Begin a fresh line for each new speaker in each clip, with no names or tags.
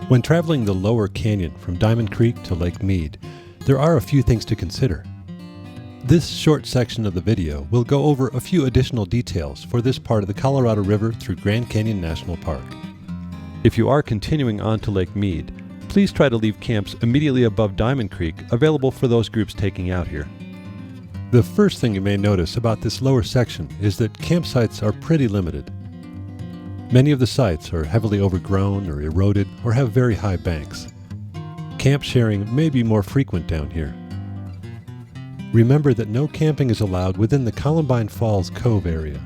When traveling the lower canyon from Diamond Creek to Lake Mead, there are a few things to consider. This short section of the video will go over a few additional details for this part of the Colorado River through Grand Canyon National Park. If you are continuing on to Lake Mead, please try to leave camps immediately above Diamond Creek available for those groups taking out here. The first thing you may notice about this lower section is that campsites are pretty limited. Many of the sites are heavily overgrown or eroded or have very high banks. Camp sharing may be more frequent down here. Remember that no camping is allowed within the Columbine Falls Cove area.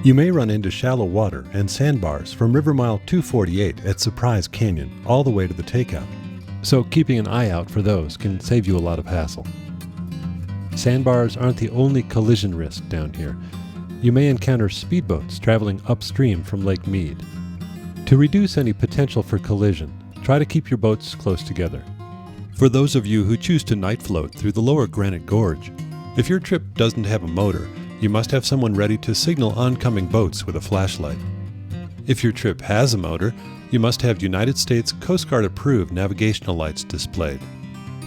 You may run into shallow water and sandbars from River Mile 248 at Surprise Canyon all the way to the takeout, so keeping an eye out for those can save you a lot of hassle. Sandbars aren't the only collision risk down here. You may encounter speedboats traveling upstream from Lake Mead. To reduce any potential for collision, try to keep your boats close together. For those of you who choose to night float through the lower Granite Gorge, if your trip doesn't have a motor, you must have someone ready to signal oncoming boats with a flashlight. If your trip has a motor, you must have United States Coast Guard approved navigational lights displayed.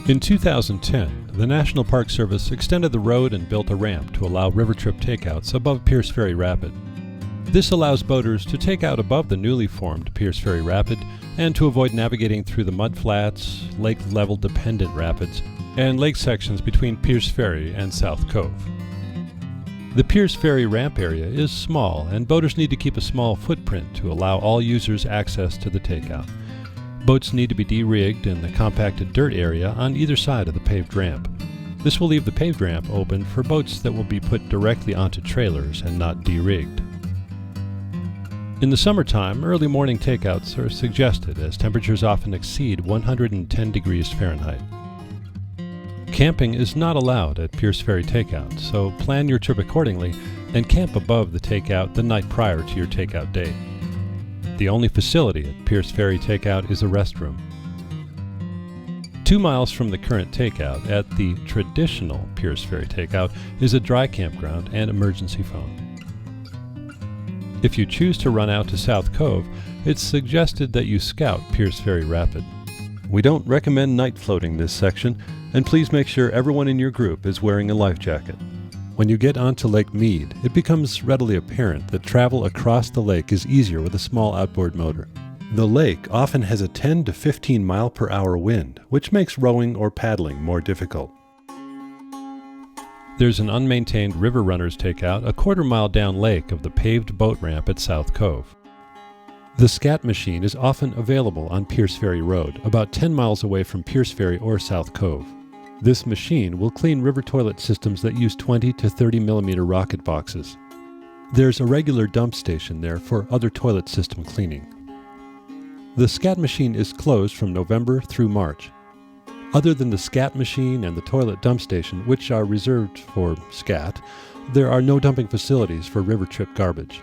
In 2010, the National Park Service extended the road and built a ramp to allow river trip takeouts above Pierce Ferry Rapid. This allows boaters to take out above the newly formed Pierce Ferry Rapid and to avoid navigating through the mudflats, lake level dependent rapids, and lake sections between Pierce Ferry and South Cove. The Pierce Ferry ramp area is small, and boaters need to keep a small footprint to allow all users access to the takeout. Boats need to be de-rigged in the compacted dirt area on either side of the paved ramp. This will leave the paved ramp open for boats that will be put directly onto trailers and not de-rigged. In the summertime, early morning takeouts are suggested as temperatures often exceed 110 degrees Fahrenheit. Camping is not allowed at Pierce Ferry Takeout, so plan your trip accordingly and camp above the takeout the night prior to your takeout date. The only facility at Pierce Ferry Takeout is a restroom. 2 miles from the current takeout at the traditional Pierce Ferry Takeout is a dry campground and emergency phone. If you choose to run out to South Cove, it's suggested that you scout Pierce Ferry Rapid. We don't recommend night floating this section, and please make sure everyone in your group is wearing a life jacket. When you get onto Lake Mead, it becomes readily apparent that travel across the lake is easier with a small outboard motor. The lake often has a 10 to 15 mile per hour wind, which makes rowing or paddling more difficult. There's an unmaintained River Runners takeout a quarter-mile down lake of the paved boat ramp at South Cove. The SCAT machine is often available on Pierce Ferry Road, about 10 miles away from Pierce Ferry or South Cove. This machine will clean river toilet systems that use 20 to 30 millimeter rocket boxes. There's a regular dump station there for other toilet system cleaning. The SCAT machine is closed from November through March. Other than the SCAT machine and the toilet dump station, which are reserved for SCAT, there are no dumping facilities for river trip garbage.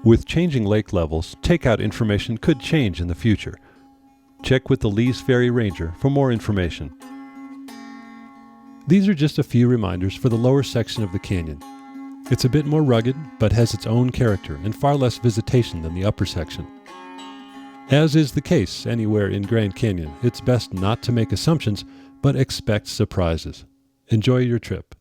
With changing lake levels, takeout information could change in the future. Check with the Lee's Ferry Ranger for more information. These are just a few reminders for the lower section of the canyon. It's a bit more rugged, but has its own character and far less visitation than the upper section. As is the case anywhere in Grand Canyon, it's best not to make assumptions, but expect surprises. Enjoy your trip.